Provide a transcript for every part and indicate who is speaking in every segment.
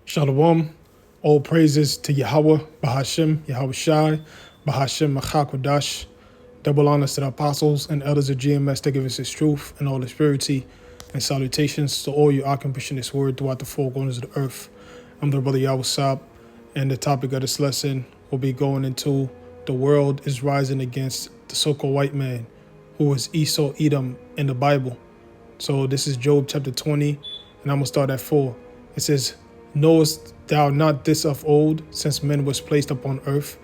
Speaker 1: Shalom. All praises to Yahweh, Bahashim, Yahweh Shai, Bahashim, Machakodash. Double honors to the apostles and elders of GMS that give us his truth and all his purity. And salutations to all you accomplishing this word throughout the four corners of the earth. I'm the brother Yahweh Sab, and the topic of this lesson will be going into the world is rising against the so-called white man, who is Esau, Edom in the Bible. So this is Job chapter 20, and I'm going to start at 4. It says, Knowest thou not this of old, since man was placed upon earth,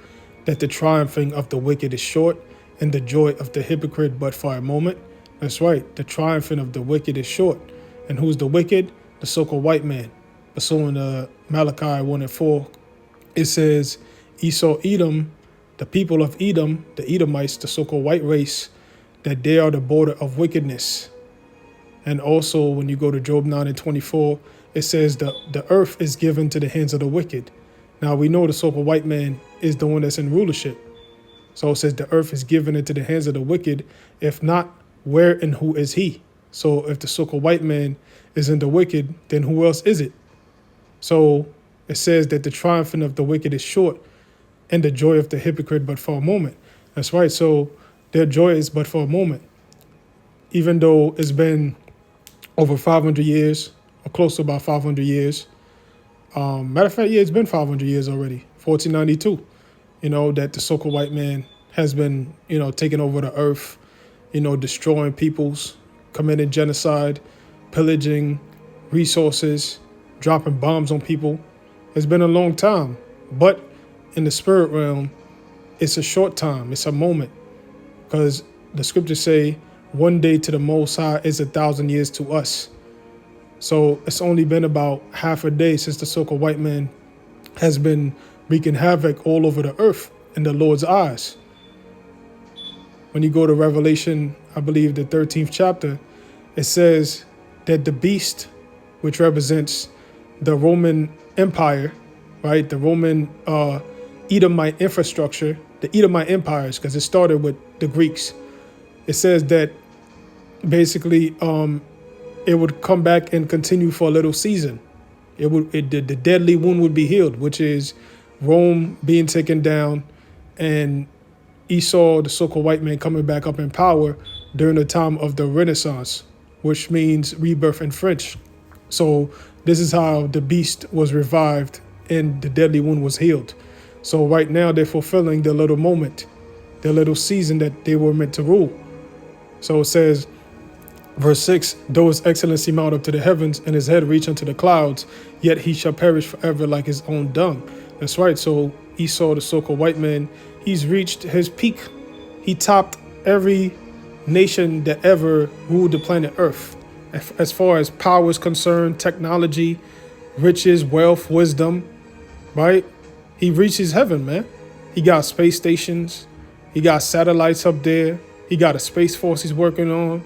Speaker 1: that the triumphing of the wicked is short, and the joy of the hypocrite but for a moment? That's right, the triumphing of the wicked is short. And who's the wicked? The so-called white man. But so in Malachi 1 and 4, it says, Esau, Edom, the people of Edom, the Edomites, the so-called white race, that they are the border of wickedness. And also when you go to Job 9 and 24, it says the earth is given to the hands of the wicked. Now we know the so-called white man is the one that's in rulership. So it says the earth is given into the hands of the wicked. If not, where and who is he? So if the so-called white man is in the wicked, then who else is it? So it says that the triumphing of the wicked is short, and the joy of the hypocrite but for a moment. That's right. So their joy is but for a moment. Even though it's been over 500 years, or close to about 500 years. Matter of fact, yeah, it's been 500 years already, 1492, that the so-called white man has been, taking over the earth, destroying peoples, committing genocide, pillaging resources, dropping bombs on people. It's been a long time, but in the spirit realm, it's a short time. It's a moment, because the scriptures say one day to the Most High is 1,000 years to us. So it's only been about half a day since the so-called white man has been wreaking havoc all over the earth in the Lord's eyes. When you go to Revelation, I believe the 13th chapter, it says that the beast, which represents the Roman Empire, right, the Roman Edomite infrastructure, the Edomite empires, because it started with the Greeks. It says that basically it would come back and continue for a little season. The deadly wound would be healed, which is Rome being taken down and Esau, the so-called white man, coming back up in power during the time of the Renaissance, which means rebirth in French. So this is how the beast was revived and the deadly wound was healed. So right now they're fulfilling their little moment, their little season that they were meant to rule. So it says, verse 6, though his excellency mount up to the heavens and his head reach unto the clouds, yet he shall perish forever like his own dung. That's right. So Esau, the so-called white man, he's reached his peak. He topped every nation that ever ruled the planet Earth. As far as power is concerned, technology, riches, wealth, wisdom, right? He reaches heaven, man. He got space stations. He got satellites up there. He got a space force he's working on.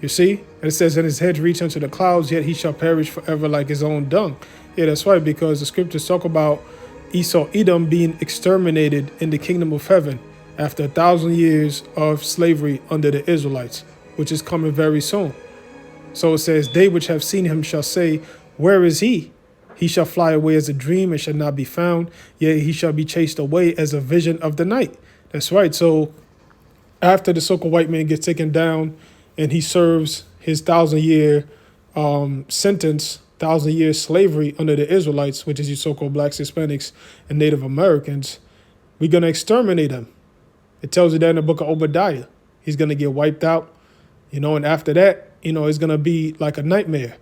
Speaker 1: You see? And it says, and his head reach unto the clouds, yet he shall perish forever like his own dung. Yeah, that's right, because the scriptures talk about Esau, Edom being exterminated in the kingdom of heaven after 1,000 years of slavery under the Israelites, which is coming very soon. So it says, they which have seen him shall say, where is he? He shall fly away as a dream and shall not be found, yet he shall be chased away as a vision of the night. That's right. So after the so-called white man gets taken down and he serves his 1,000-year sentence, 1,000-year slavery under the Israelites, which is your so-called blacks, Hispanics, and Native Americans, we're going to exterminate him. It tells you that in the book of Obadiah. He's going to get wiped out, and after that, it's going to be like a nightmare.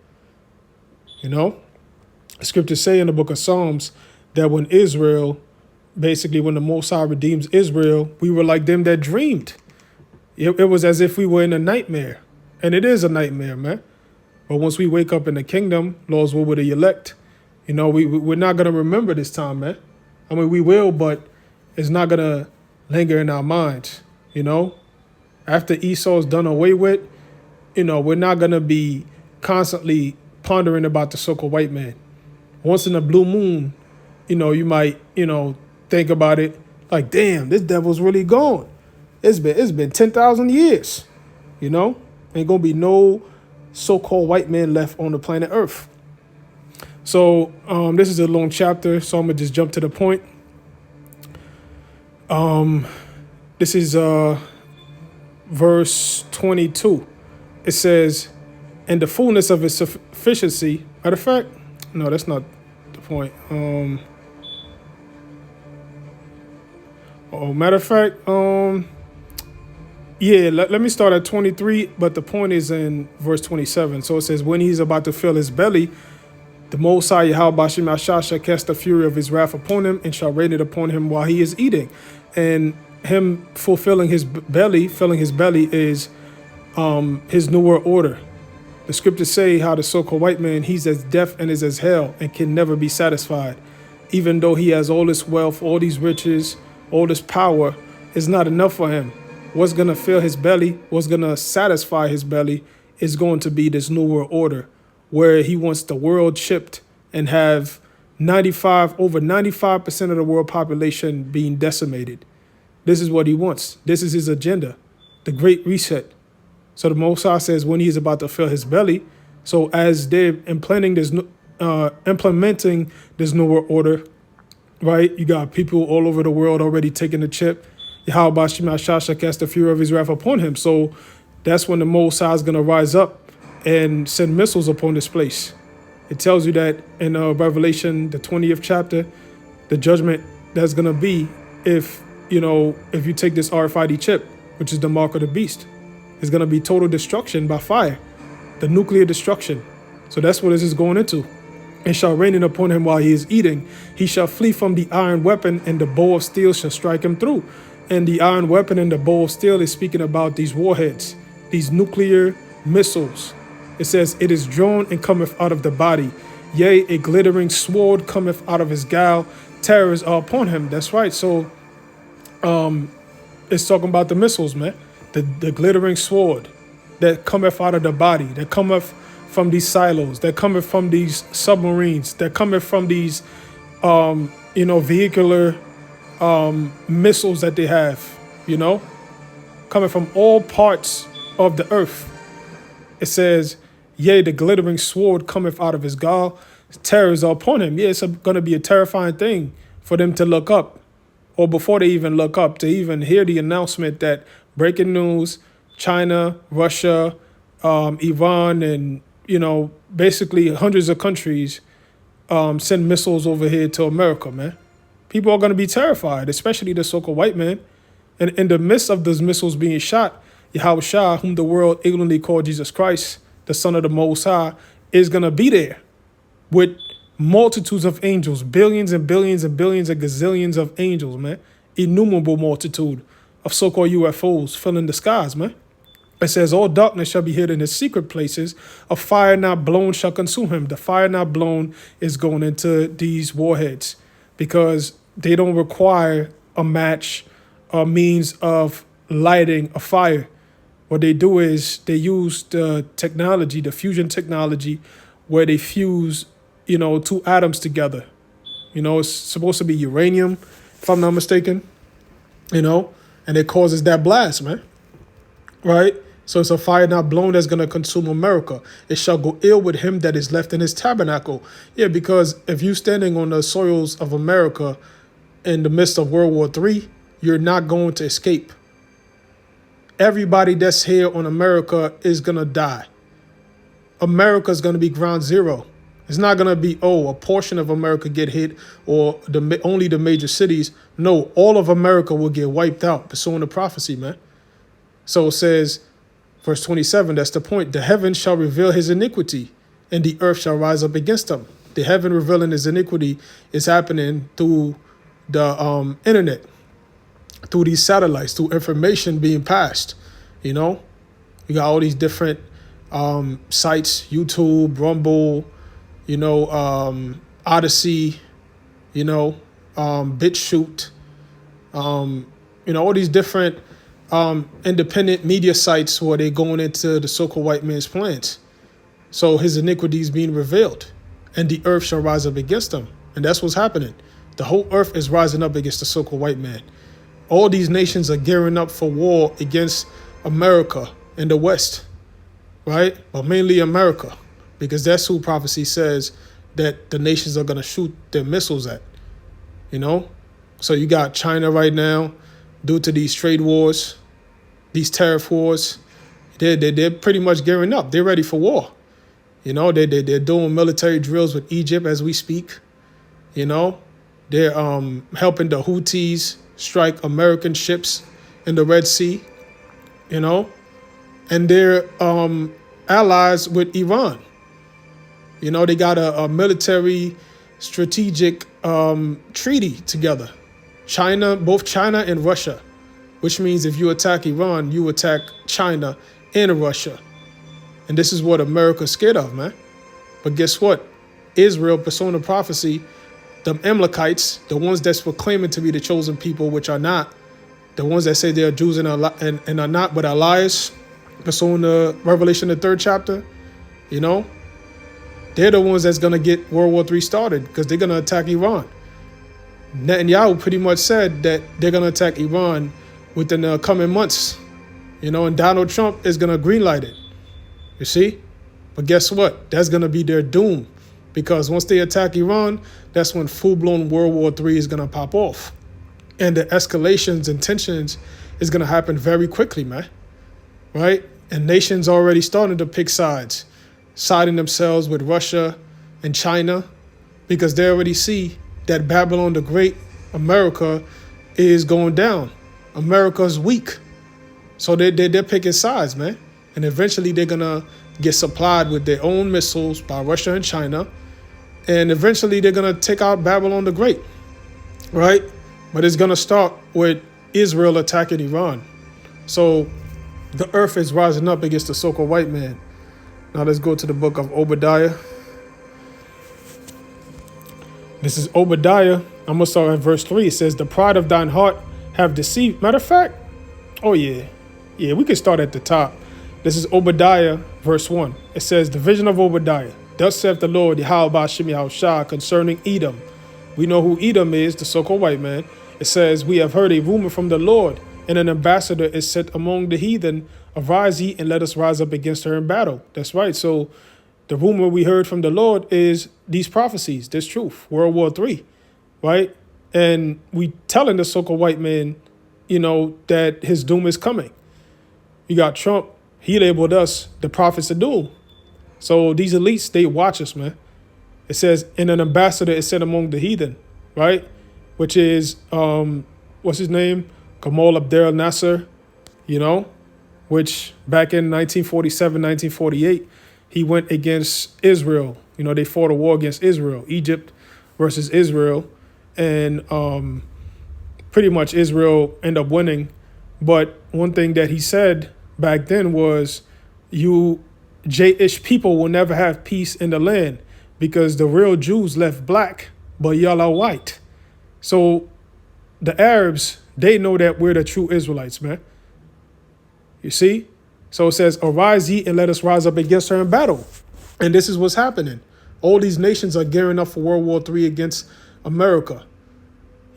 Speaker 1: The scriptures say in the book of Psalms that when Israel, basically when the Most High redeems Israel, we were like them that dreamed. It was as if we were in a nightmare. And it is a nightmare, man. But once we wake up in the kingdom, Lord's will with the elect, we're not going to remember this time, man. I mean, we will, but it's not going to linger in our minds, After Esau's done away with, we're not going to be constantly pondering about the so-called white man. Once in a blue moon, you might, think about it like, damn, this devil's really gone. It's been 10,000 years, Ain't gonna be no so-called white man left on the planet Earth. So this is a long chapter, so I'm gonna just jump to the point. This is verse 22. It says, "And the fullness of his sufficiency." Matter of fact, no, that's not the point. Matter of fact, yeah, let me start at 23, but the point is in verse 27. So it says, "When he's about to fill his belly, the Most High Yahweh Bashim Ashah shall cast the fury of his wrath upon him and shall rain it upon him while he is eating." And him fulfilling his belly, filling his belly is his New World Order. The scriptures say how the so-called white man, he's as deaf and is as hell and can never be satisfied. Even though he has all this wealth, all these riches, all this power, is not enough for him. What's going to fill his belly, what's going to satisfy his belly is going to be this New World Order, where he wants the world chipped and have over 95% of the world population being decimated. This is what he wants. This is his agenda, the Great Reset. So the Most High says when he is about to fill his belly, so as they're implementing this New World Order, right? You got people all over the world already taking the chip. Yahweh Bashim Ashah shall cast the fury of his wrath upon him. So that's when the Most High is going to rise up and send missiles upon this place. It tells you that in Revelation, the 20th chapter, the judgment that's going to be if you take this RFID chip, which is the mark of the beast, it's going to be total destruction by fire, the nuclear destruction. So that's what this is going into. "And shall rain it upon him while he is eating. He shall flee from the iron weapon, and the bow of steel shall strike him through." And the iron weapon and the bow of steel is speaking about these warheads, these nuclear missiles. It says, "It is drawn and cometh out of the body. Yea, a glittering sword cometh out of his gall. Terrors are upon him." That's right. So it's talking about the missiles, man. The glittering sword that cometh out of the body, that cometh from these silos, that cometh from these submarines, that cometh from these, vehicular missiles that they have, coming from all parts of the earth. It says, "Yea, the glittering sword cometh out of his gall. Terrors are upon him." Yeah, it's going to be a terrifying thing for them to look up, or before they even look up, to even hear the announcement that breaking news, China, Russia, Iran, and, basically hundreds of countries send missiles over here to America, man. People are going to be terrified, especially the so-called white man. And in the midst of those missiles being shot, Yahweh Shah, whom the world ignorantly called Jesus Christ, the Son of the Most High, is going to be there with multitudes of angels, billions and billions and billions and gazillions of angels, man. Innumerable multitude of so-called UFOs filling the skies, man. It says, "All darkness shall be hid in his secret places. A fire not blown shall consume him." The fire not blown is going into these warheads because they don't require a match, a means of lighting a fire. What they do is they use the technology, the fusion technology, where they fuse, two atoms together. It's supposed to be uranium, if I'm not mistaken, and it causes that blast, man. Right? So it's a fire not blown that's going to consume America. "It shall go ill with him that is left in his tabernacle." Yeah, because if you're standing on the soils of America in the midst of World War III, you're not going to escape. Everybody that's here on America is going to die. America is going to be ground zero. It's not going to be, a portion of America get hit or only the major cities. No, all of America will get wiped out, pursuing the prophecy, man. So it says, verse 27, that's the point. "The heavens shall reveal his iniquity, and the earth shall rise up against him." The heaven revealing his iniquity is happening through the internet, through these satellites, through information being passed. You got all these different sites, YouTube, Rumble, Odyssey, BitChute, all these different independent media sites where they're going into the so-called white man's plans. So his iniquity is being revealed, and the earth shall rise up against him. And that's what's happening. The whole earth is rising up against the so-called white man. All these nations are gearing up for war against America and the West, right? But mainly America, because that's who prophecy says, that the nations are going to shoot their missiles at, you know? So you got China right now, due to these trade wars, these tariff wars, they're pretty much gearing up. They're ready for war. You know, they're doing military drills with Egypt as we speak. You know, they're helping the Houthis strike American ships in the Red Sea, you know, and they're allies with Iran. You know, they got a military strategic treaty together. Both China and Russia, which means if you attack Iran, you attack China and Russia. And this is what America's scared of, man. But guess what? Israel, persona prophecy, the Amalekites, the ones that's proclaiming to be the chosen people, which are not, the ones that say they are Jews and are not, but are liars, persona Revelation, the 3rd chapter, you know, they're the ones that's going to get World War III started because they're going to attack Iran. Netanyahu pretty much said that they're going to attack Iran within the coming months, you know, and Donald Trump is going to greenlight it. You see? But guess what? That's going to be their doom, because once they attack Iran, that's when full-blown World War III is going to pop off. And the escalations and tensions is going to happen very quickly, man. Right? And nations already starting to pick sides, siding themselves with Russia and China, because they already see that Babylon the Great, America, is going down. America's weak. So they're picking sides, man. And eventually they're going to get supplied with their own missiles by Russia and China. And eventually they're going to take out Babylon the Great, right? But it's going to start with Israel attacking Iran. So the earth is rising up against the so-called white man. Now let's go to the book of Obadiah. This is Obadiah. I'm going to start at verse 3. It says, the pride of thine heart have deceived. Matter of fact, we can start at the top. This is Obadiah, verse 1. It says, the vision of Obadiah. Thus saith the Lord, Yahweh Ba'ashem Yahushua, concerning Edom. We know who Edom is, the so-called white man. It says, we have heard a rumor from the Lord, and an ambassador is sent among the heathen. Arise ye, and let us rise up against her in battle. That's right. So the rumor we heard from the Lord is these prophecies, this truth, World War III, right? And we telling the so-called white man, you know, that his doom is coming. You got Trump. He labeled us the prophets of doom. So these elites, they watch us, man. It says, and an ambassador is sent among the heathen, right? Which is, what's his name? Gamal Abdel Nasser, you know, which back in 1947, 1948, he went against Israel. You know, they fought a war against Israel, Egypt versus Israel. And pretty much Israel ended up winning. But one thing that he said back then was, you J-ish people will never have peace in the land because the real Jews left black, but y'all are white. So the Arabs, they know that we're the true Israelites, man. You see? So it says, arise ye and let us rise up against her in battle. And this is what's happening. All these nations are gearing up for World War III against America.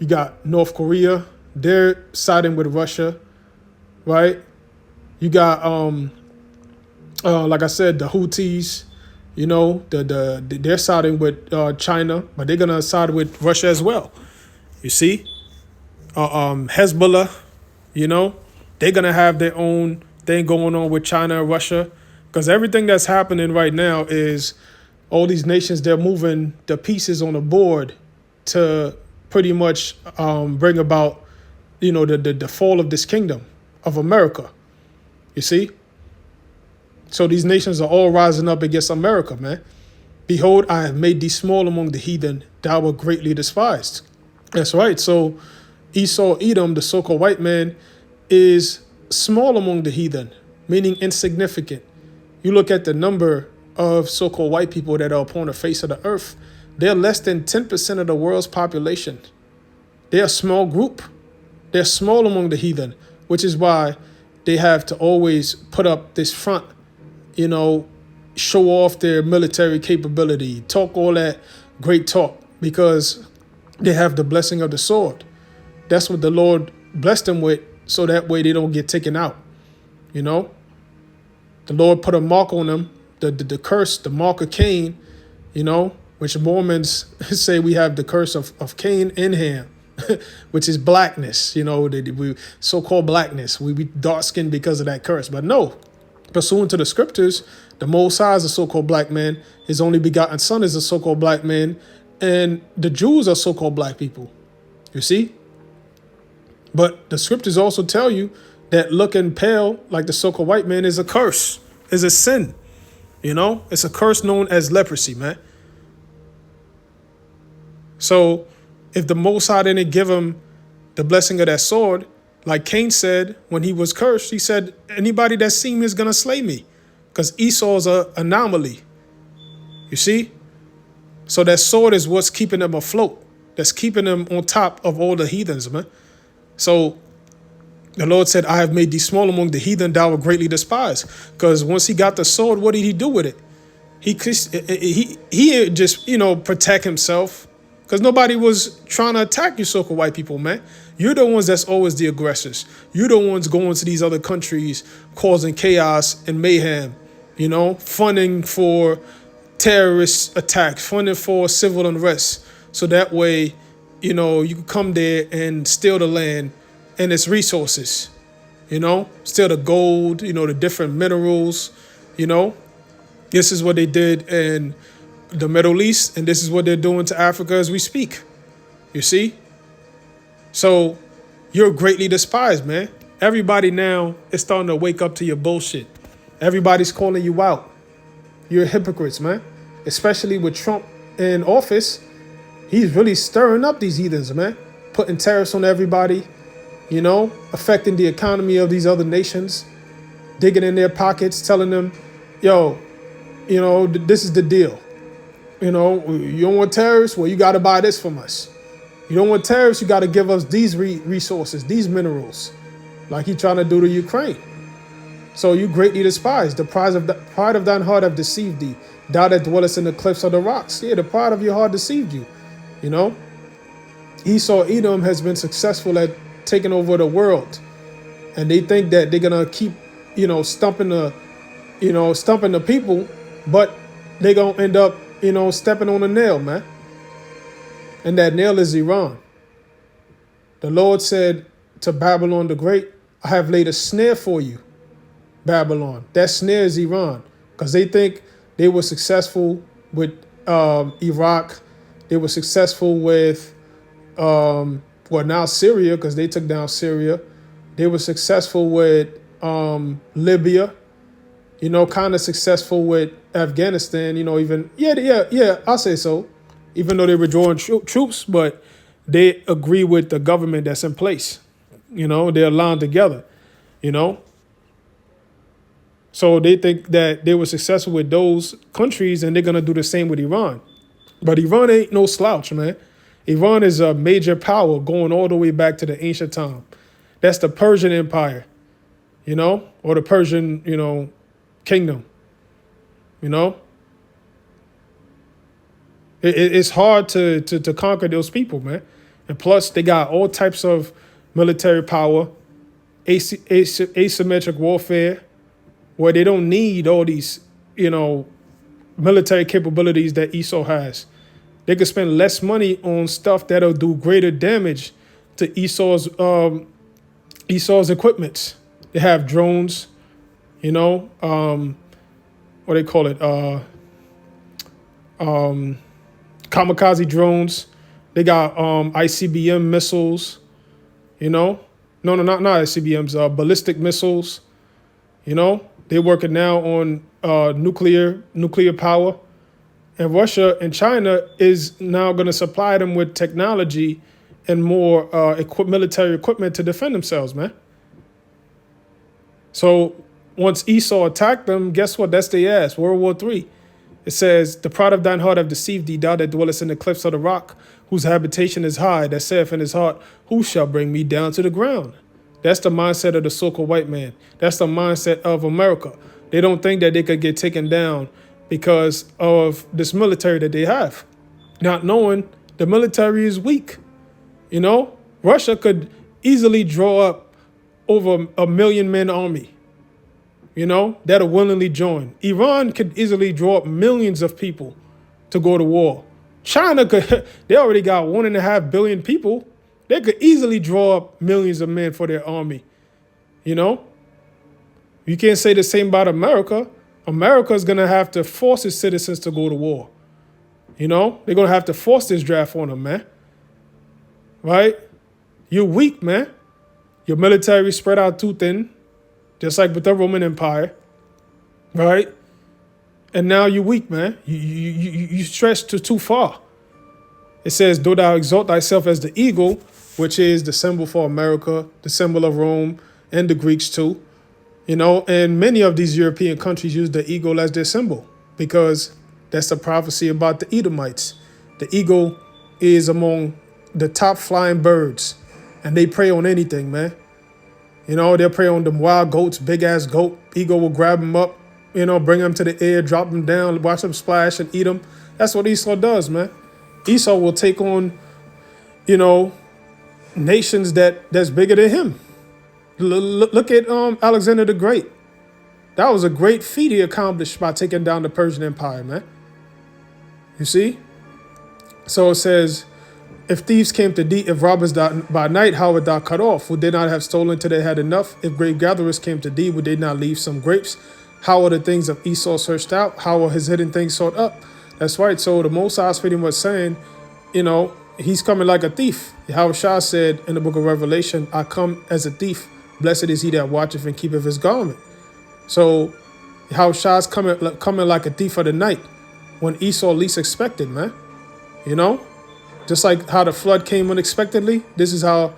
Speaker 1: You got North Korea. They're siding with Russia, right? You got, like I said, the Houthis, you know, they're siding with China, but they're going to side with Russia as well. You see? Hezbollah, you know, they're going to have their own thing going on with China and Russia, because everything that's happening right now is all these nations, they're moving the pieces on the board to pretty much bring about, you know, the fall of this kingdom of America. You see? So these nations are all rising up against America, man. Behold, I have made thee small among the heathen, thou wert greatly despised. That's right. So Esau, Edom, the so-called white man, is small among the heathen, meaning insignificant. You look at the number of so-called white people that are upon the face of the earth, they're less than 10% of the world's population. They're a small group. They're small among the heathen, which is why they have to always put up this front, you know, show off their military capability, talk all that great talk, because they have the blessing of the sword. That's what the Lord blessed them with, so that way they don't get taken out, you know. The Lord put a mark on them, the curse, the mark of Cain, you know, which Mormons say we have the curse of Cain and Ham, which is blackness, we so-called blackness. We dark skinned because of that curse. But no, pursuant to the scriptures, the Most High is a so-called black man. His only begotten son is a so-called black man. And the Jews are so-called black people. You see? But the scriptures also tell you that looking pale like the so-called white man is a curse, is a sin. It's a curse known as leprosy, man. So if the Most High didn't give him the blessing of that sword, like Cain said when he was cursed, he said, anybody that sees me is going to slay me, because Esau's an anomaly. You see? So that sword is what's keeping them afloat. That's keeping them on top of all the heathens, man. So the Lord said, I have made thee small among the heathen, thou art greatly despised. Because once he got the sword, what did he do with it? He just, protect himself. Because nobody was trying to attack you so-called white people, man. You're the ones that's always the aggressors. You're the ones going to these other countries, causing chaos and mayhem, funding for terrorist attacks, funding for civil unrest. So that way, you can come there and steal the land and its resources, steal the gold, the different minerals, This is what they did in the Middle East, and this is what they're doing to Africa as we speak. You see? So you're greatly despised, man. Everybody now is starting to wake up to your bullshit. Everybody's calling you out. You're hypocrites, man. Especially with Trump in office. He's really stirring up these heathens, man. Putting tariffs on everybody, affecting the economy of these other nations, digging in their pockets, telling them, yo, this is the deal. You don't want tariffs? Well, you got to buy this from us. You don't want tariffs? You got to give us these resources, these minerals, like he's trying to do to Ukraine. So you greatly despised. The pride of thine heart have deceived thee. Thou that dwellest in the cliffs of the rocks. Yeah, the pride of your heart deceived you. Esau, Edom has been successful at taking over the world. And they think that they're going to keep, stumping the people, but they're going to end up, stepping on a nail, man. And that nail is Iran. The Lord said to Babylon the Great, I have laid a snare for you, Babylon. That snare is Iran, because they think they were successful with Iraq. They were successful with, now Syria, because they took down Syria. They were successful with Libya, kind of successful with Afghanistan, I'll say so. Even though they were drawing troops, but they agree with the government that's in place. They're aligned together, So they think that they were successful with those countries, and they're going to do the same with Iran. But Iran ain't no slouch, man. Iran is a major power going all the way back to the ancient time. That's the Persian Empire, or the Persian, kingdom, It's hard to conquer those people, man. And plus, they got all types of military power, asymmetric warfare, where they don't need all these, military capabilities that Esau has. They could spend less money on stuff that'll do greater damage to Esau's equipment. They have drones, what they call it, kamikaze drones. They got ICBM missiles, No, not ICBMs, ballistic missiles. They're working now on nuclear power. And Russia and China is now going to supply them with technology and more military equipment to defend themselves, man. So once Esau attacked them, guess what? That's their ass. World War III. It says, the pride of thine heart have deceived thee, thou that dwellest in the cliffs of the rock, whose habitation is high, that saith in his heart, who shall bring me down to the ground? That's the mindset of the so-called white man. That's the mindset of America. They don't think that they could get taken down because of this military that they have. Not knowing the military is weak. Russia could easily draw up over 1 million man army, that'll willingly join. Iran could easily draw up millions of people to go to war. China could, they already got 1.5 billion people. They could easily draw up millions of men for their army. You know, you can't say the same about America. America is going to have to force its citizens to go to war. You know, they're going to have to force this draft on them, man. Right? You're weak, man. Your military spread out too thin, just like with the Roman Empire. Right? And now you're weak, man. You stretched too far. It says, "Though thou exalt thyself as the eagle," which is the symbol for America, the symbol of Rome, and the Greeks too. You know, and many of these European countries use the eagle as their symbol because that's the prophecy about the Edomites. The eagle is among the top flying birds, and they prey on anything, man. You know, they'll prey on them wild goats, big ass goat. Eagle will grab them up, you know, bring them to the air, drop them down, watch them splash and eat them. That's what Esau does, man. Esau will take on, you know, nations that's bigger than him. Look at Alexander the Great. That was a great feat he accomplished by taking down the Persian Empire, man. You see? So it says, "If thieves came to thee, if robbers by night, how would thou cut off? Would they not have stolen till they had enough? If grape gatherers came to thee, would they not leave some grapes? How are the things of Esau searched out? How are his hidden things sought up?" That's right. So the Most High is pretty much saying, you know, he's coming like a thief. Yahushua said in the book of Revelation, "I come as a thief. Blessed is he that watcheth and keepeth his garment." So Yahushua's coming like a thief of the night when Esau least expected, man. You know, just like how the flood came unexpectedly, this is how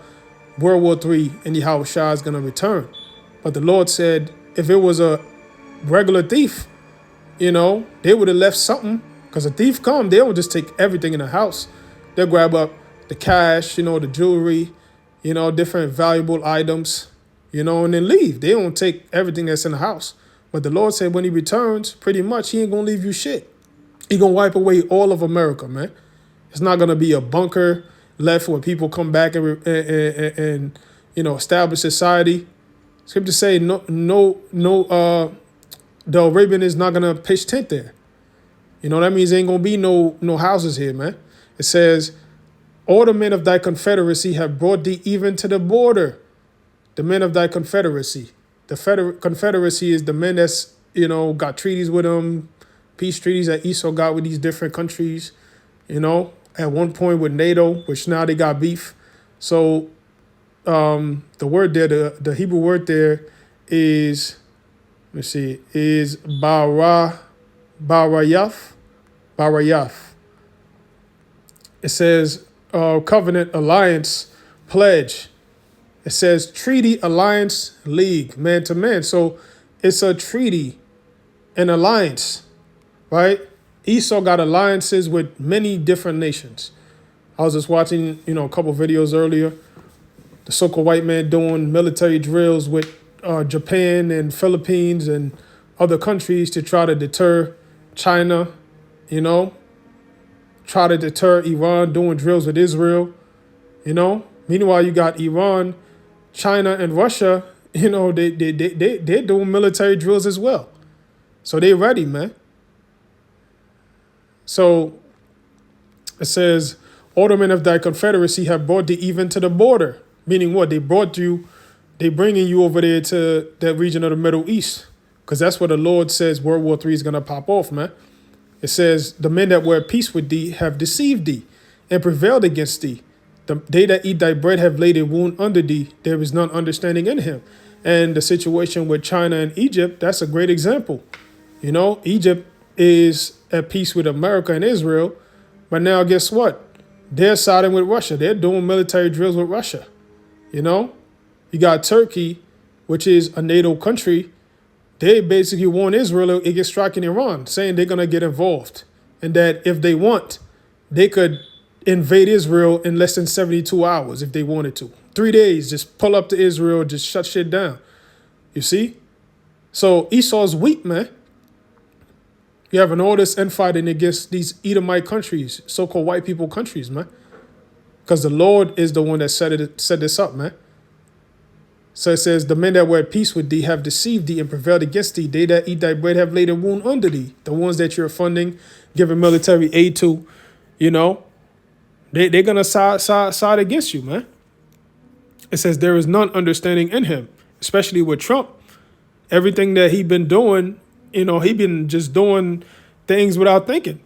Speaker 1: World War III and Yahushua is going to return. But the Lord said, if it was a regular thief, you know, they would have left something. Because a thief come, they don't just take everything in the house. They'll grab up the cash, you know, the jewelry, you know, different valuable items, you know, and then leave. They don't take everything that's in the house. But the Lord said when he returns, pretty much he ain't going to leave you shit. He going to wipe away all of America, man. It's not going to be a bunker left when people come back and you know, establish society. Scripture say the Arabian is not going to pitch tent there. You know, that means there ain't going to be no houses here, man. It says, "All the men of thy confederacy have brought thee even to the border." The men of thy confederacy. The confederacy is the men that's, you know, got treaties with them, peace treaties that Esau got with these different countries, you know, at one point with NATO, which now they got beef. So the word there, the Hebrew word there is, let's see, is barayaf. It says covenant, alliance, pledge. It says treaty, alliance, league, man to man. So it's a treaty, an alliance, right? Esau got alliances with many different nations. I was just watching, you know, a couple videos earlier. The so-called white man doing military drills with Japan and Philippines and other countries to try to deter China, you know, try to deter Iran doing drills with Israel, you know. Meanwhile, you got Iran, China, and Russia, you know, they're doing military drills as well. So they're ready, man. So it says, "All the men of thy confederacy have brought thee even to the border." Meaning what? They bringing you over there to that region of the Middle East. Because that's where the Lord says World War III is going to pop off, man. It says, "The men that were at peace with thee have deceived thee and prevailed against thee. They that eat thy bread have laid a wound under thee. There is none understanding in him." And the situation with China and Egypt, that's a great example. You know, Egypt is at peace with America and Israel. But now guess what? They're siding with Russia. They're doing military drills with Russia. You know, you got Turkey, which is a NATO country. They basically warn Israel against striking Iran, saying they're going to get involved. And that if they want, they could invade Israel in less than 72 hours if they wanted to. 3 days, just pull up to Israel, just shut shit down. You see? So Esau's weak, man. You having all this infighting against these Edomite countries, so-called white people countries, man. Because the Lord is the one that set this up, man. So it says, "The men that were at peace with thee have deceived thee and prevailed against thee. They that eat thy bread have laid a wound under thee." The ones that you're funding, giving military aid to, You know, they're gonna side against you, man. It says there is none understanding in him, especially with Trump. Everything that he been doing, he been just doing things without thinking,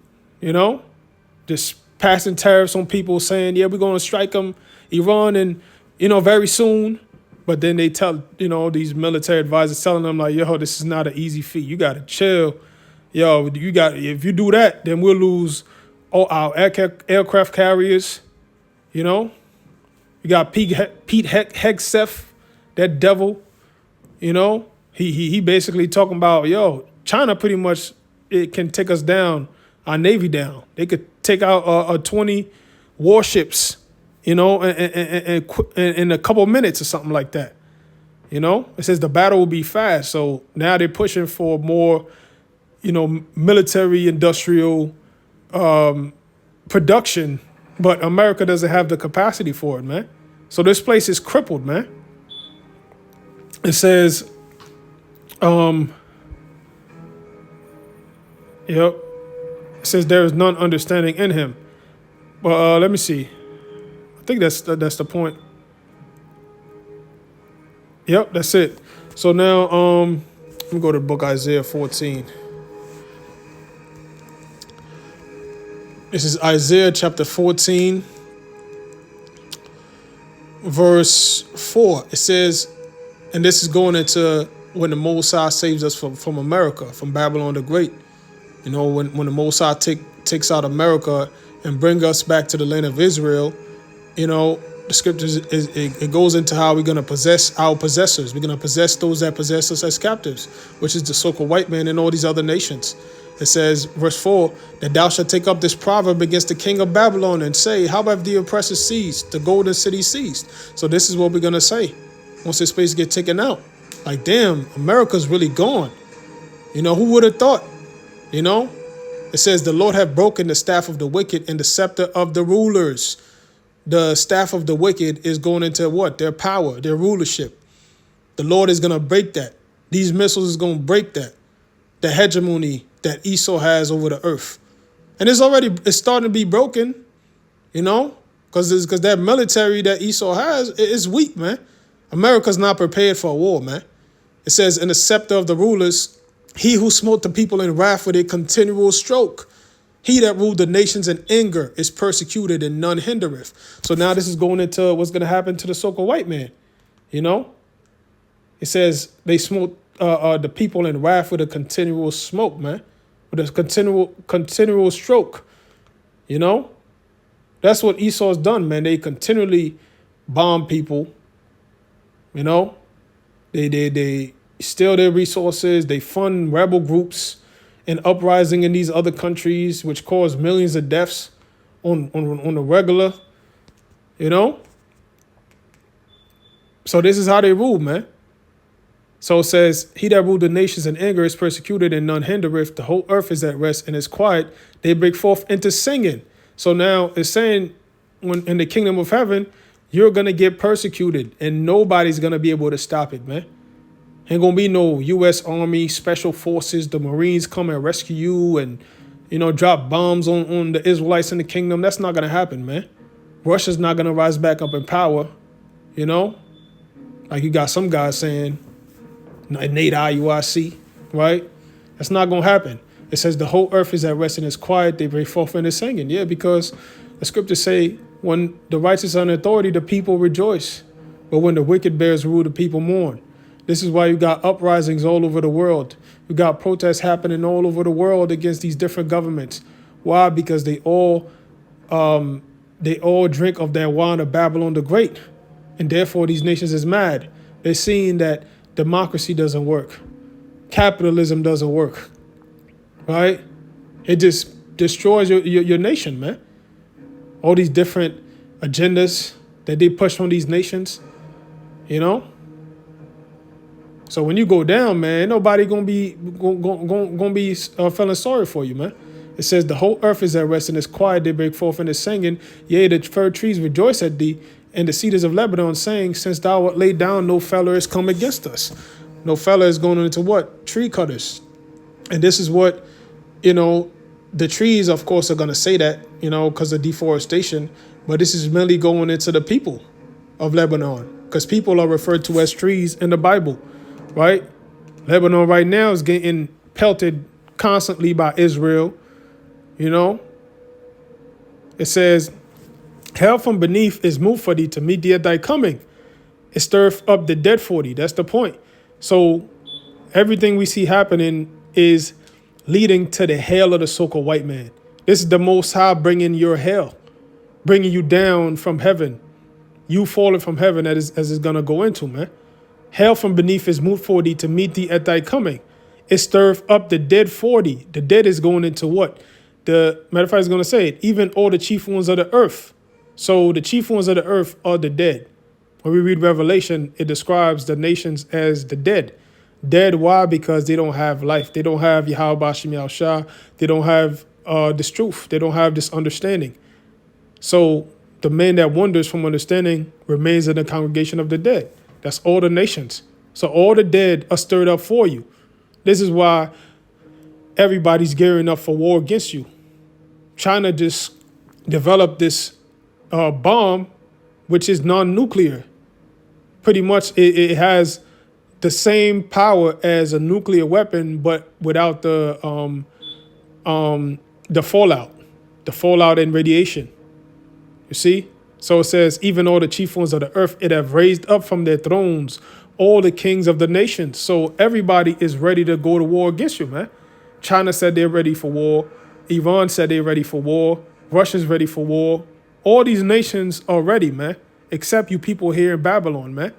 Speaker 1: just passing tariffs on people saying, yeah, we're going to strike them, Iran, and, very soon. But then they tell, these military advisors telling them like, yo, this is not an easy feat. You got to chill. Yo, if you do that, then we'll lose all our aircraft carriers, You got Pete Hegseth, that devil, He basically talking about, yo, China pretty much, it can take us down, our Navy down. They could take out 20 warships, in a couple minutes or something like that. It says the battle will be fast. So now they're pushing for more, military industrial production, but America doesn't have the capacity for it, man. So this place is crippled, man. It says, yep. It says there is none understanding in him. But let me see. I think that's the point. Yep, that's it. So now, let me go to the book Isaiah 14. This is Isaiah chapter 14, verse 4. It says, and this is going into when the Most High saves us from America, from Babylon the Great. When the Most High takes out America and bring us back to the land of Israel, the scriptures, it goes into how we're going to possess our possessors. We're going to possess those that possess us as captives, which is the so-called white man and all these other nations. It says, verse 4, that thou shalt take up this proverb against the king of Babylon and say, how have the oppressor ceased, the golden city ceased? So this is what we're going to say once this space get taken out. Like, damn, America's really gone. Who would have thought? It says, the Lord hath broken the staff of the wicked and the scepter of the rulers. The staff of the wicked is going into what? Their power, their rulership. The Lord is going to break that. These missiles is going to break that. The hegemony that Esau has over the earth. And it's starting to be broken, because that military that Esau has is weak, man. America's not prepared for a war, man. It says, in the scepter of the rulers, he who smote the people in wrath with a continual stroke. He that ruled the nations in anger is persecuted and none hindereth. So now this is going into what's going to happen to the so-called white man. It says they smote the people in wrath with a continual smoke, man. With a continual stroke. That's what Esau's done, man. They continually bomb people. They steal their resources. They fund rebel groups and uprising in these other countries, which cause millions of deaths on the regular, So this is how they rule, man. So it says, he that ruled the nations in anger is persecuted and none hindereth. The whole earth is at rest and is quiet. They break forth into singing. So now it's saying, when in the kingdom of heaven, you're going to get persecuted and nobody's going to be able to stop it, man. Ain't going to be no U.S. Army, special forces, the Marines come and rescue you and, drop bombs on the Israelites in the kingdom. That's not going to happen, man. Russia's not going to rise back up in power, Like you got some guys saying, Nate IUIC, right? That's not going to happen. It says the whole earth is at rest and is quiet. They break forth into singing. Yeah, because the scriptures say when the righteous are in authority, the people rejoice. But when the wicked bears rule, the people mourn. This is why you got uprisings all over the world. You got protests happening all over the world against these different governments. Why? Because they all drink of that wine of Babylon the Great. And therefore these nations is mad. They're seeing that democracy doesn't work. Capitalism doesn't work. Right? It just destroys your nation, man. All these different agendas that they push on these nations, So when you go down, man, nobody gonna be feeling sorry for you, man. It says the whole earth is at rest and is quiet. They break forth into singing. Yea, the fir trees rejoice at thee, and the cedars of Lebanon saying, since thou art laid down, no fellow is come against us. No fellow is going into what? Tree cutters. And this is what, The trees, of course, are going to say that, because of deforestation. But this is merely going into the people of Lebanon, because people are referred to as trees in the Bible, right? Lebanon right now is getting pelted constantly by Israel. It says, hell from beneath is moved for thee to meet thee at thy coming. It stirreth up the dead for thee. That's the point. So everything we see happening is leading to the hell of the so-called white man. This is the Most High bringing your hell, bringing you down from heaven. You falling from heaven as it's going to go into, man. Hell from beneath is moved for thee to meet thee at thy coming. It stirreth up the dead for thee. The dead is going into what? The matter of fact is going to say it. Even all the chief ones of the earth. So the chief ones of the earth are the dead. When we read Revelation, it describes the nations as the dead. Dead, why? Because they don't have life. They don't have Yahweh Bashim Yahushua. They don't have this truth. They don't have this understanding. So the man that wanders from understanding remains in the congregation of the dead. That's all the nations. So all the dead are stirred up for you. This is why everybody's gearing up for war against you. China just developed this bomb, which is non-nuclear. Pretty much it has the same power as a nuclear weapon, but without the fallout and radiation. You see? So it says, even all the chief ones of the earth, it have raised up from their thrones all the kings of the nations. So everybody is ready to go to war against you, man. China said they're ready for war. Iran said they're ready for war. Russia's ready for war. All these nations are ready, man, except you people here in Babylon, man.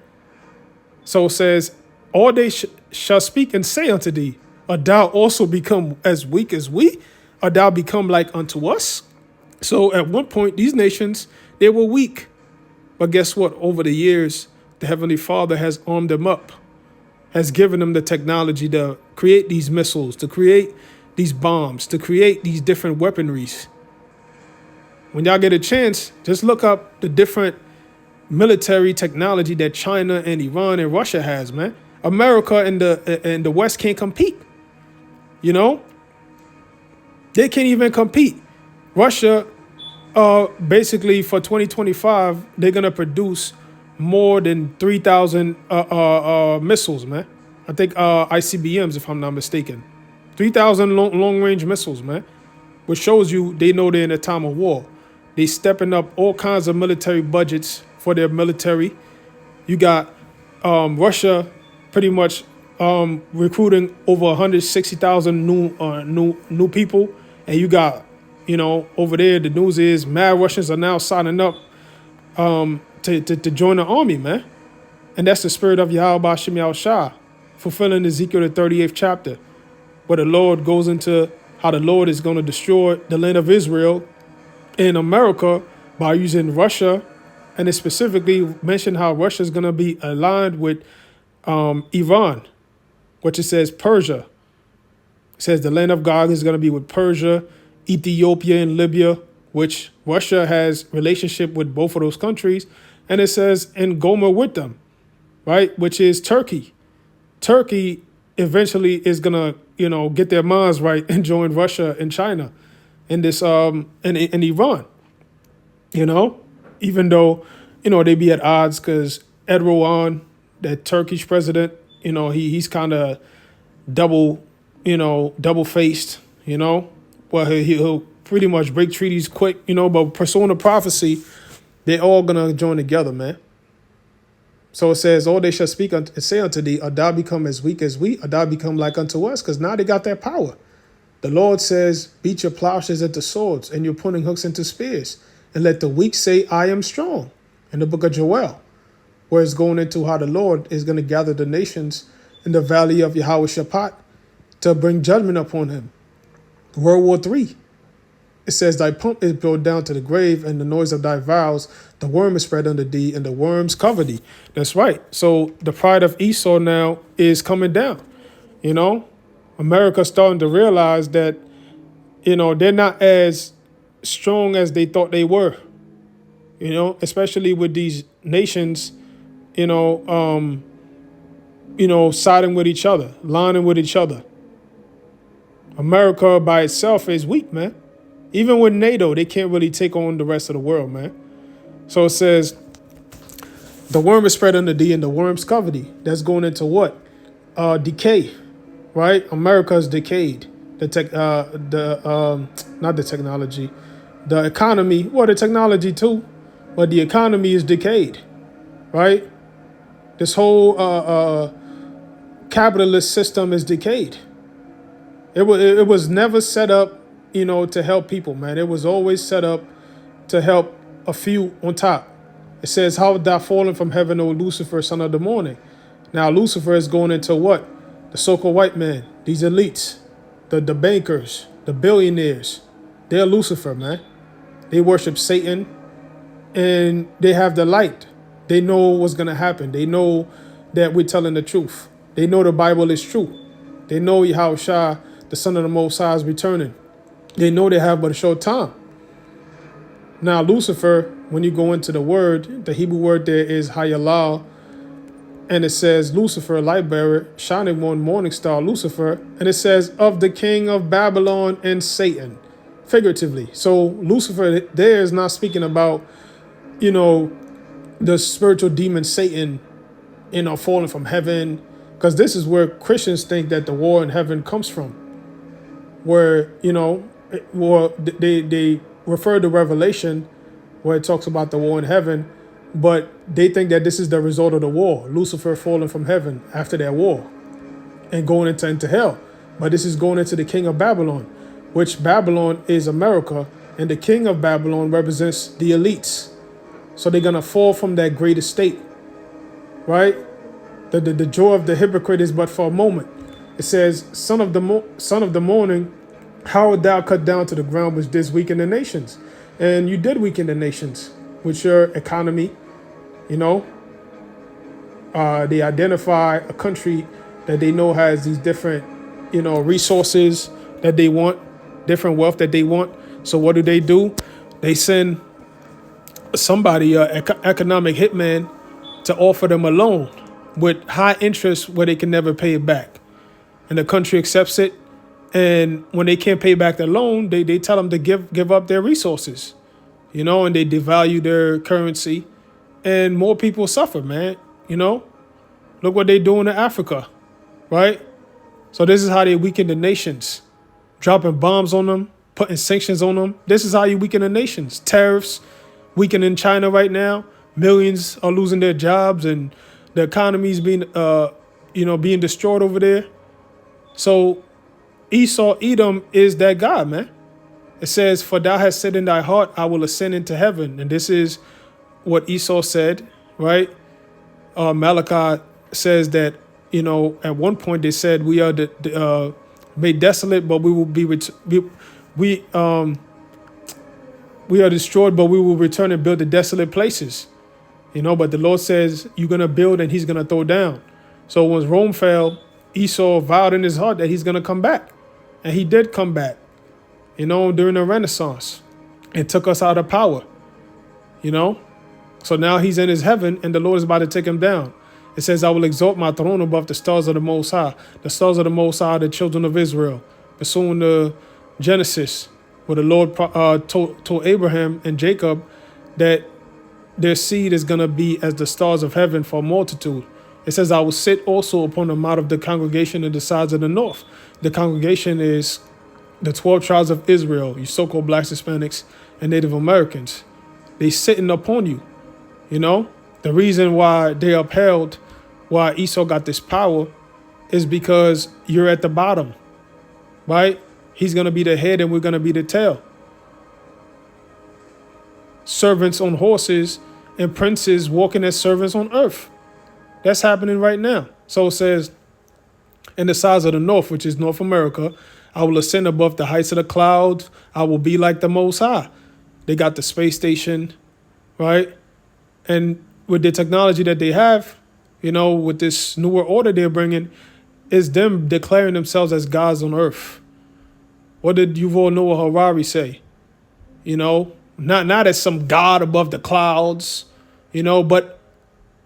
Speaker 1: So it says, all they shall speak and say unto thee, art thou also become as weak as we? Art thou become like unto us? So at one point, these nations, they were weak. But guess what? Over the years, the Heavenly Father has armed them up, has given them the technology to create these missiles, to create these bombs, to create these different weaponries. When y'all get a chance, just look up the different military technology that China and Iran and Russia has, man. America and the West can't compete. They can't even compete. Russia, basically for 2025, they're gonna produce more than 3,000 missiles, man. I think ICBMs, if I'm not mistaken. 3,000 long-range missiles, man. Which shows you they know they're in a time of war. They stepping up all kinds of military budgets for their military. You got Russia pretty much recruiting over 160,000 new people, and you got over there the news is mad Russians are now signing up to join the army, man, and that's the spirit of Yahweh Bashim Yahushua, fulfilling Ezekiel the 38th chapter, where the Lord goes into how the Lord is going to destroy the land of Israel in America by using Russia, and it specifically mentioned how Russia is going to be aligned with Iran, which it says Persia. It says the land of God is going to be with Persia, Ethiopia, and Libya, which Russia has relationship with both of those countries. And it says in Gomer with them, right, which is Turkey. Turkey eventually is going to, get their minds right and join Russia and China in this in Iran, even though, they be at odds because Erdogan, that Turkish president, he's kind of double-faced, well, he'll pretty much break treaties quick, but pursuing the prophecy, they're all going to join together, man. So it says, all they shall speak and say unto thee, art thou become as weak as we, art thou become like unto us, because now they got that power. The Lord says, beat your plowshares into swords and your pruning hooks into spears, and let the weak say, I am strong, in the book of Joel, where it's going into how the Lord is going to gather the nations in the valley of Yahweh Shaphat to bring judgment upon him. World War III. It says, thy pump is brought down to the grave, and the noise of thy vows, the worm is spread under thee, and the worms cover thee. That's right. So the pride of Esau now is coming down. America's starting to realize that, they're not as strong as they thought they were, especially with these nations, siding with each other, lining with each other. America by itself is weak, man. Even with NATO, they can't really take on the rest of the world, man. So it says, the worm is spread under thee, and the worm's cover thee. That's going into what? Decay, right? America's decayed. Not the technology, the economy. Well, the technology too, but the economy is decayed, right? This whole capitalist system is decayed. It was never set up, to help people, man. It was always set up to help a few on top. It says, how thou fallen from heaven, O Lucifer, son of the morning. Now Lucifer is going into what? The so-called white man, these elites, the bankers, the billionaires. They're Lucifer, man. They worship Satan, and they have the light. They know what's going to happen. They know that we're telling the truth. They know the Bible is true. They know Yahushua, the Son of the Most High, is returning. They know they have but a short time. Now, Lucifer, when you go into the word, the Hebrew word there is Hayalal, and it says Lucifer, light bearer, shining one, morning star, Lucifer, and it says of the king of Babylon and Satan, figuratively. So Lucifer there is not speaking about, the spiritual demon Satan, falling from heaven, because this is where Christians think that the war in heaven comes from, where, they refer to Revelation where it talks about the war in heaven, but they think that this is the result of the war, Lucifer falling from heaven after that war and going into hell. But this is going into the king of Babylon, which Babylon is America, and the king of Babylon represents the elites. So they're going to fall from that great estate, right? The joy of the hypocrite is but for a moment. It says, son of the morning, how art thou cut down to the ground, which didst weaken the nations? And you did weaken the nations with your economy. They identify a country that they know has these different, resources that they want, different wealth that they want. So what do? They send somebody, economic hitman, to offer them a loan with high interest where they can never pay it back. And the country accepts it. And when they can't pay back the loan, they tell them to give up their resources, and they devalue their currency. And more people suffer, man. Look what they're doing in Africa, right? So this is how they weaken the nations, dropping bombs on them, putting sanctions on them. This is how you weaken the nations. Tariffs, weakening China right now. Millions are losing their jobs, and the economy is being destroyed over there. So Esau, Edom is that God, man. It says, for thou hast said in thy heart, I will ascend into heaven. And this is what Esau said, right? Malachi says that, at one point they said we are made desolate, but we will be, we are destroyed, but we will return and build the desolate places. But the Lord says you're going to build and he's going to throw down. So when Rome fell, Esau vowed in his heart that he's going to come back. And he did come back, during the Renaissance, and took us out of power, So now he's in his heaven, and the Lord is about to take him down. It says, I will exalt my throne above the stars of the Most High. The stars of the Most High are the children of Israel. Pursuing the Genesis, where the Lord told Abraham and Jacob that their seed is going to be as the stars of heaven for a multitude. It says, I will sit also upon the mount of the congregation in the sides of the north. The congregation is the 12 tribes of Israel, you so-called blacks, Hispanics, and Native Americans. They sitting upon you, The reason why they upheld why Esau got this power is because you're at the bottom, right? He's going to be the head and we're going to be the tail. Servants on horses and princes walking as servants on earth. That's happening right now. So it says, in the sides of the north, which is North America, I will ascend above the heights of the clouds. I will be like the Most High. They got the space station, right? And with the technology that they have, with this newer order they're bringing, is them declaring themselves as gods on earth. What did Yuval Noah Harari say? Not as some god above the clouds, but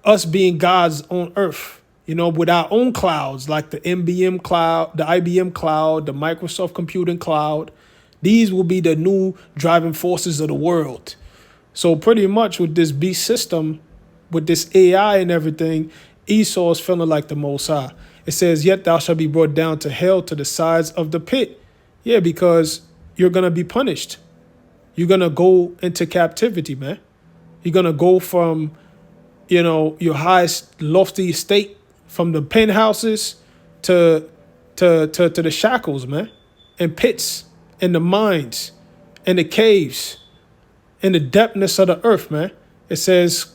Speaker 1: us being gods on earth. with our own clouds like the NBM cloud, the IBM cloud, the Microsoft computing cloud. These will be the new driving forces of the world. So pretty much with this beast system, with this AI and everything, Esau is feeling like the Most High. It says, yet thou shalt be brought down to hell, to the sides of the pit. Yeah, because you're going to be punished. You're going to go into captivity, man. You're going to go from, your highest lofty estate, from the penthouses to the shackles, man, and pits, and the mines, and the caves, and the depthness of the earth, man. It says,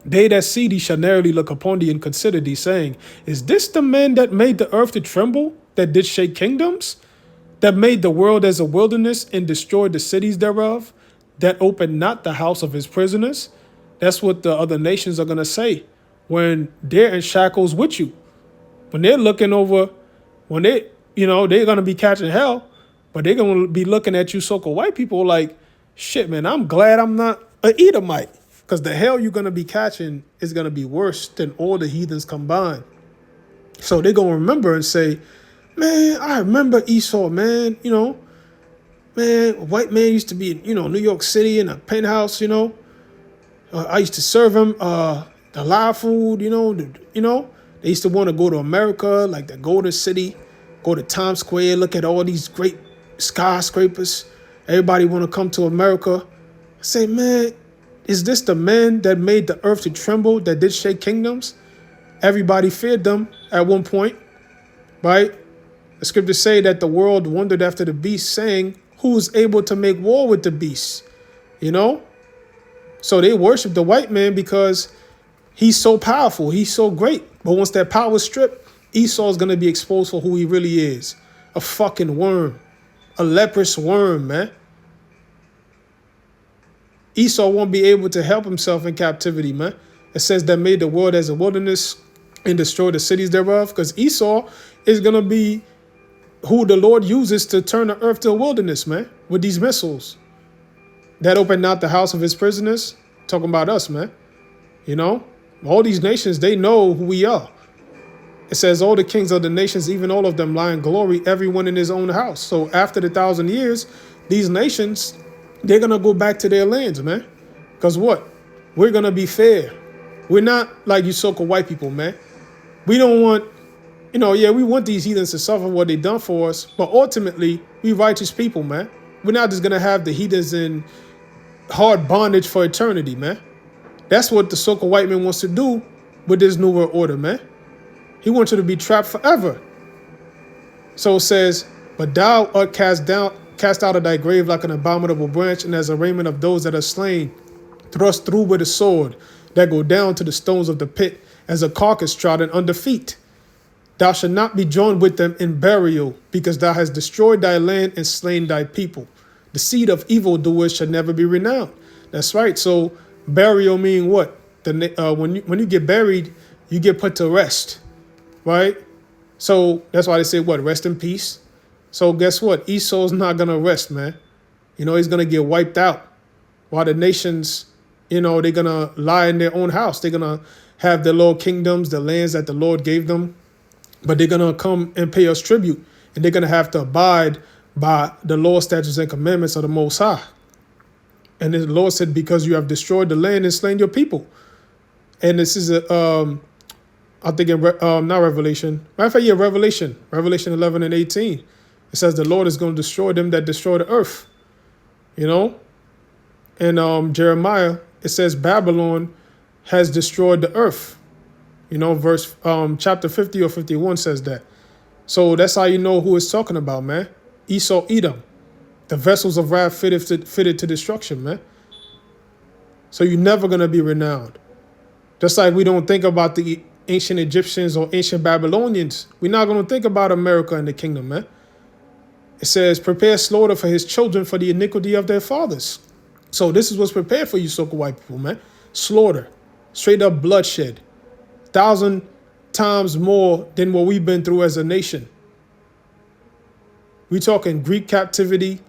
Speaker 1: they that see thee shall narrowly look upon thee and consider thee, saying, is this the man that made the earth to tremble, that did shake kingdoms, that made the world as a wilderness and destroyed the cities thereof, that opened not the house of his prisoners? That's what the other nations are going to say when they're in shackles with you. When they're looking over, when they're going to be catching hell, but they're going to be looking at you so-called white people like, shit, man, I'm glad I'm not an Edomite. Because the hell you're going to be catching is going to be worse than all the heathens combined. So they're going to remember and say, man, I remember Esau, man. Man, a white man used to be in, New York City in a penthouse, I used to serve him the live food, They used to want to go to America, like the Golden City, go to Times Square, look at all these great skyscrapers. Everybody want to come to America. I say, man, is this the man that made the earth to tremble, that did shake kingdoms? Everybody feared them at one point, right? The scriptures say that the world wondered after the beast, saying, who is able to make war with the beast? So they worship the white man because he's so powerful. He's so great. But once that power is stripped, Esau is going to be exposed for who he really is. A fucking worm. A leprous worm, man. Esau won't be able to help himself in captivity, man. It says that made the world as a wilderness and destroyed the cities thereof. Because Esau is going to be who the Lord uses to turn the earth to a wilderness, man. With these missiles. That opened not the house of his prisoners. Talking about us, man. All these nations, they know who we are. It says all the kings of the nations, even all of them lie in glory, everyone in his own house. So after the 1,000 years, these nations, they're going to go back to their lands, man. Because what? We're going to be fair. We're not like you so-called white people, man. We don't want, we want these heathens to suffer what they done for us. But ultimately, we righteous people, man. We're not just going to have the heathens in hard bondage for eternity, man. That's what the so-called white man wants to do with this new world order, man. He wants you to be trapped forever. So it says, but thou art cast out of thy grave like an abominable branch, and as a raiment of those that are slain, thrust through with a sword, that go down to the stones of the pit, as a carcass trodden under feet. Thou shalt not be joined with them in burial, because thou hast destroyed thy land and slain thy people. The seed of evildoers shall never be renowned. That's right. So burial mean what? When you get buried, you get put to rest, right? So that's why they say what? Rest in peace. So guess what? Esau's not going to rest, man. He's going to get wiped out while the nations, they're going to lie in their own house. They're going to have their little kingdoms, the lands that the Lord gave them. But they're going to come and pay us tribute. And they're going to have to abide by the law, statutes, and commandments of the Most High. And the Lord said, because you have destroyed the land and slain your people. And this is, I think, not Revelation. Matter of fact, Revelation 11 and 18. It says the Lord is going to destroy them that destroy the earth. And Jeremiah, it says Babylon has destroyed the earth. Verse chapter 50 or 51 says that. So that's how you know who it's talking about, man. Esau, Edom. The vessels of wrath fitted to destruction, man. So you're never going to be renowned. Just like we don't think about the ancient Egyptians or ancient Babylonians. We're not going to think about America and the kingdom, man. It says, prepare slaughter for his children for the iniquity of their fathers. So this is what's prepared for you so-called white people, man. Slaughter. Straight up bloodshed. 1,000 times more than what we've been through as a nation. We talking Greek captivity,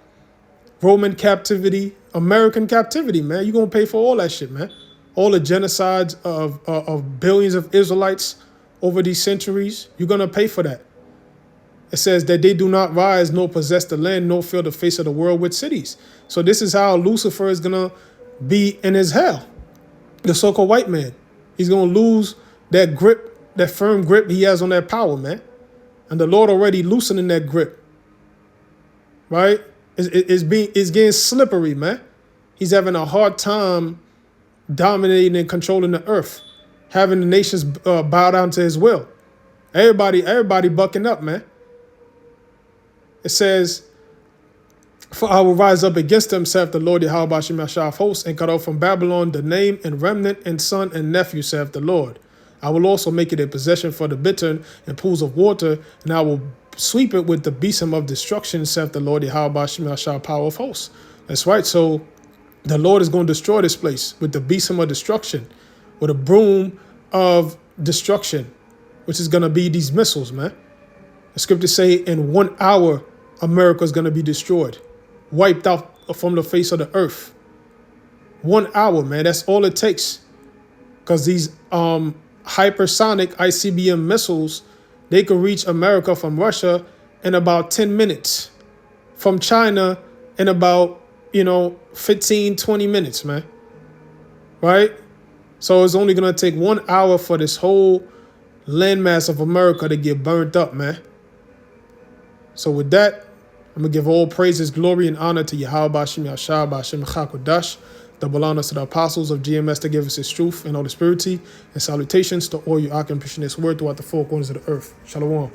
Speaker 1: Roman captivity, American captivity, man. You're going to pay for all that shit, man. All the genocides of billions of Israelites, over these centuries, you're going to pay for that. It says that they do not rise nor possess the land nor fill the face of the world with cities. So this is how Lucifer is going to be in his hell. The so-called white man. He's going to lose that grip, that firm grip he has on that power, man. And the Lord already loosening that grip. Right? It's getting slippery, man. He's having a hard time dominating and controlling the earth, having the nations bow down to his will. Everybody bucking up, man. It says, for I will rise up against them, saith the Lord Yahweh Bashim hosts, and cut off from Babylon the name and remnant and son and nephew, saith the Lord. I will also make it a possession for the bittern and pools of water, and I will sweep it with the besom of destruction, saith the Lord Yahweh Bashim power of hosts. That's right. So the Lord is going to destroy this place with the besom of destruction, with a broom of destruction, which is going to be these missiles, man. The scriptures say in 1 hour, America is going to be destroyed, wiped out from the face of the earth. 1 hour, man. That's all it takes. Because these hypersonic ICBM missiles, they could reach America from Russia in about 10 minutes. From China in about, 15, 20 minutes, man. Right? So it's only going to take 1 hour for this whole landmass of America to get burnt up, man. So with that, I'm going to give all praises, glory, and honor to Yahweh Bashim Yashah Bashim Chakodash. Double honors to the apostles of GMS to give us his truth and all the spirituality, and salutations to all you Akim preaching this word throughout the four corners of the earth. Shalom.